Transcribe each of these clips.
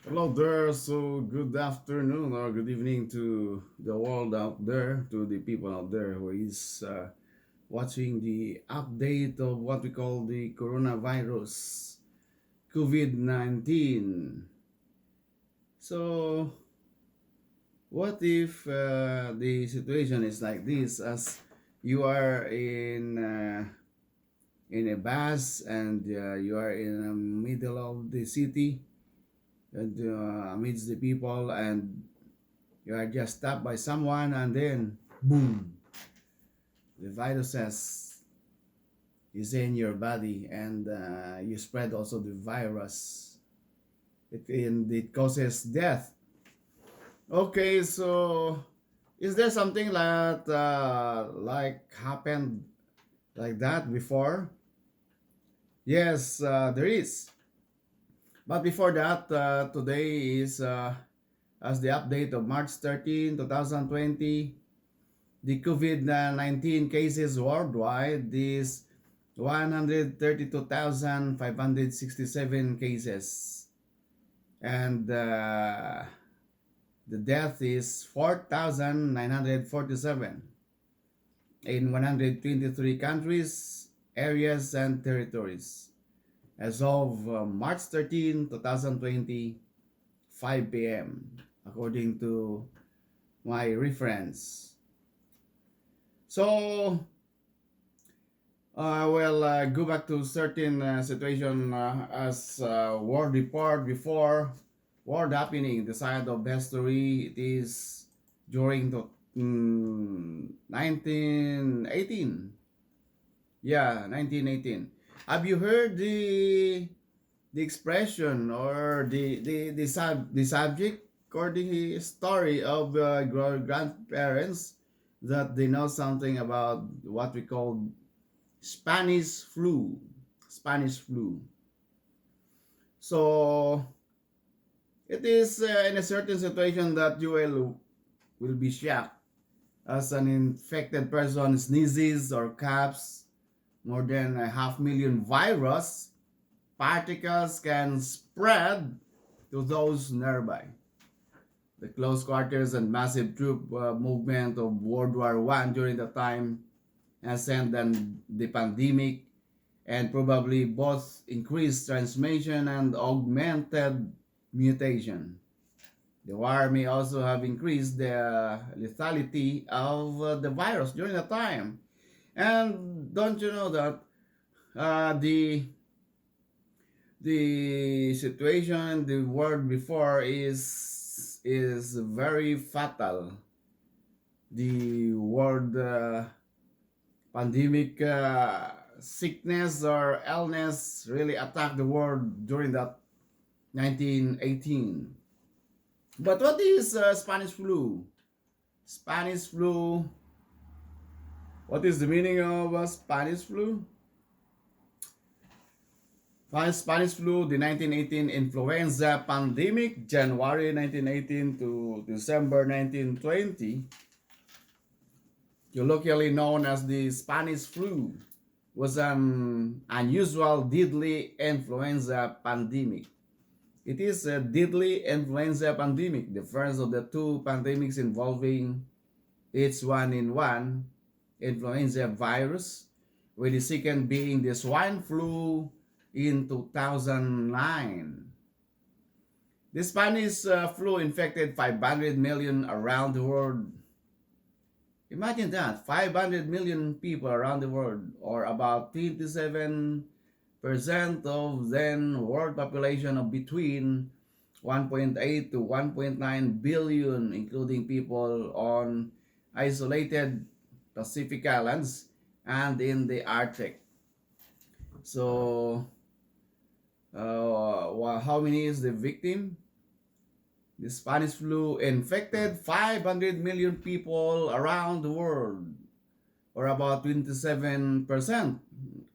Hello there. So good afternoon or good evening to the world out there, to the people out there who is watching the update of what we call the coronavirus, COVID-19. So what if the situation is like this? As you are in a bus and you are in the middle of the city and amidst the people, and you are just stopped by someone, and then boom, the viruses is in your body, and you spread also the virus. It causes death. Okay, so is there something that like happened like that before? Yes, there is. But before that, today is as the update of March 13, 2020. The COVID-19 cases worldwide is 132,567 cases, and the death is 4,947 in 123 countries, areas, and territories. As of March 13, 2020, 5 p.m., according to my reference. So, go back to certain situation as world report before world happening. The side of history, it is during the 1918. Yeah, 1918. Have you heard the expression or the subject or the story of grandparents that they know something about what we call Spanish flu. Spanish flu. So it is in a certain situation that you will be shocked as an infected person sneezes or coughs. More than a half million virus particles can spread to those nearby. The close quarters and massive troop movement of World War I during the time has ended the pandemic, and probably both increased transmission and augmented mutation. The war may also have increased the lethality of the virus during the time. And don't you know that uh, the the situation the world before is very fatal. The world pandemic sickness or illness really attacked the world during that 1918. But what is Spanish flu? Spanish flu. What is the meaning of Spanish flu? Spanish flu, the 1918 influenza pandemic, January 1918 to December 1920, colloquially known as the Spanish flu, was an unusual deadly influenza pandemic. It is a deadly influenza pandemic, the first of the two pandemics involving H1N1 influenza virus, with the second being the swine flu in 2009. The Spanish flu infected 500 million around the world. Imagine that, 500 million people around the world, or about 57% of then world population of between 1.8 to 1.9 billion, including people on isolated Pacific islands and in the Arctic. So, how many is the victim? The Spanish flu infected 500 million people around the world, or about 27%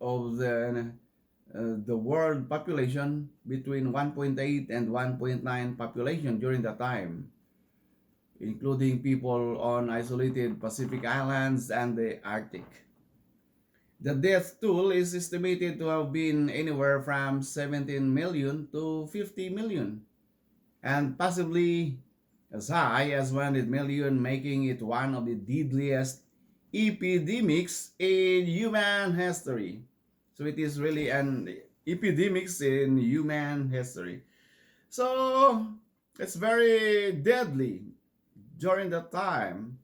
of the world population between 1.8 and 1.9 population during that time, including people on isolated Pacific islands and the Arctic. The death toll is estimated to have been anywhere from 17 million to 50 million. and possibly as high as 100 million, making it one of the deadliest epidemics in human history. So it is really an epidemics in human history. So it's very deadly during that time.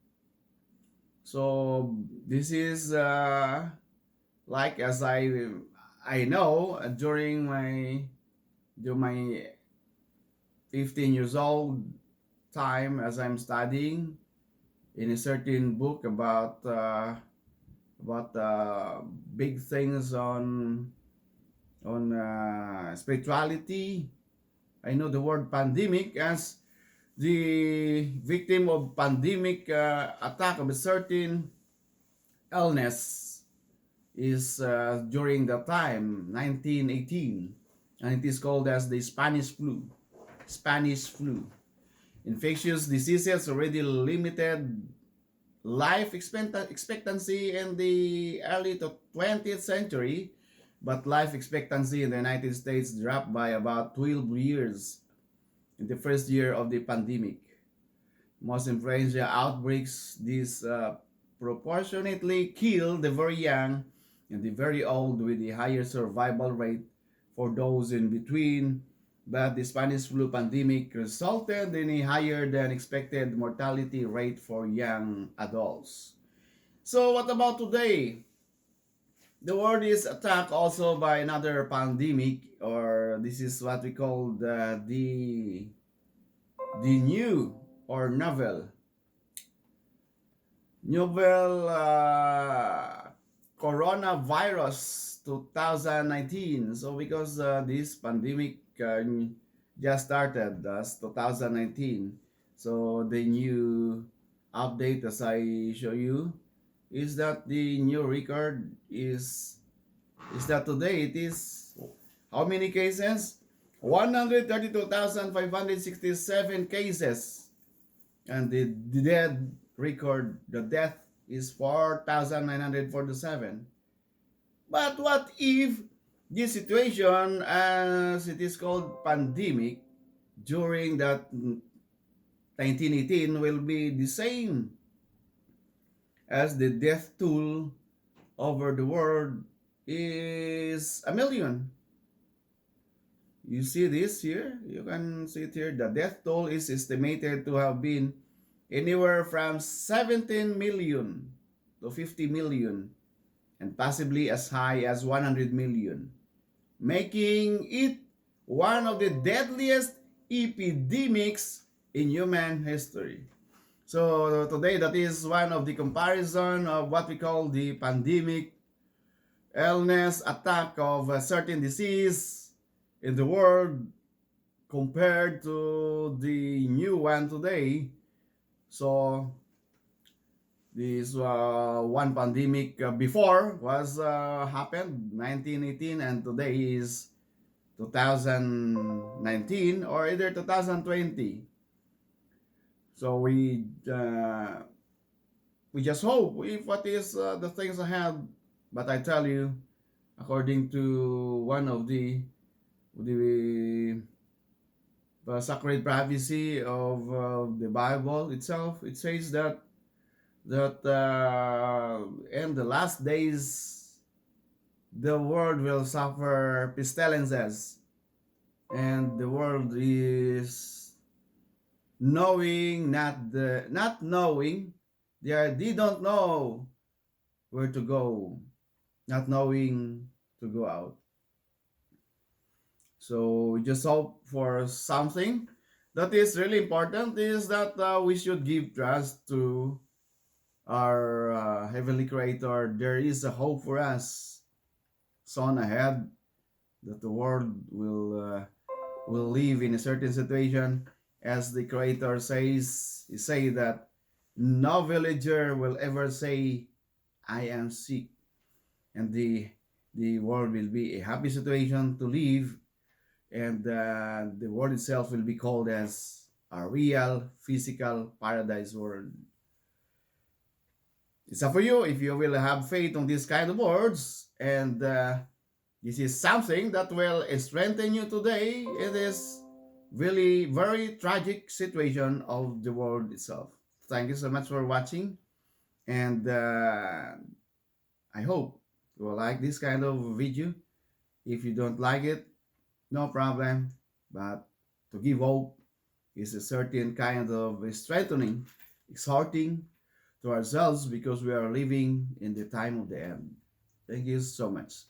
So this is like as I know during my 15 years old time as I'm studying in a certain book about big things on spirituality. I know the word pandemic as the victim of pandemic attack of a certain illness is during the time 1918, and it is called as the Spanish flu. Spanish flu. Infectious diseases already limited life expectancy in the early 20th century, but life expectancy in the United States dropped by about 12 years in the first year of the pandemic. Most influenza outbreaks disproportionately kill the very young and the very old, with a higher survival rate for those in between. But the Spanish flu pandemic resulted in a higher than expected mortality rate for young adults. So what about today? The world is attacked also by another pandemic, or this is what we call the new or novel coronavirus 2019. So because this pandemic just started as 2019, so the new update as I show you is that the new record is that today it is how many cases? 132,567 cases, and the dead record, the death is 4,947. But what if this situation, as it is called pandemic, during that 1918 will be the same as the death toll over the world is a million? You see this here? You can see it here. The death toll is estimated to have been anywhere from 17 million to 50 million, and possibly as high as 100 million, making it one of the deadliest epidemics in human history. So today that is one of the comparison of what we call the pandemic, illness, attack of a certain disease in the world compared to the new one today. So this one pandemic before was happened 1918, and today is 2019 or either 2020. So we just hope if what is the things ahead. But I tell you, according to one of the sacred prophecy of the Bible itself, it says that in the last days the world will suffer pestilences, and the world is knowing not knowing, they don't know where to go, not knowing to go out. So we just hope for something that is really important is that we should give trust to our heavenly creator. There is a hope for us soon ahead, that the world will live in a certain situation, as the creator says. He say that no villager will ever say I am sick, and the world will be a happy situation to live, and the world itself will be called as a real physical paradise world. It's up for you if you will have faith on these kind of words, and this is something that will strengthen you today. It is really very tragic situation of the world itself. Thank you so much for watching, and I hope you will like this kind of video. If you don't like it, no problem, but to give hope is a certain kind of strengthening, exhorting to ourselves because we are living in the time of the end. Thank you so much.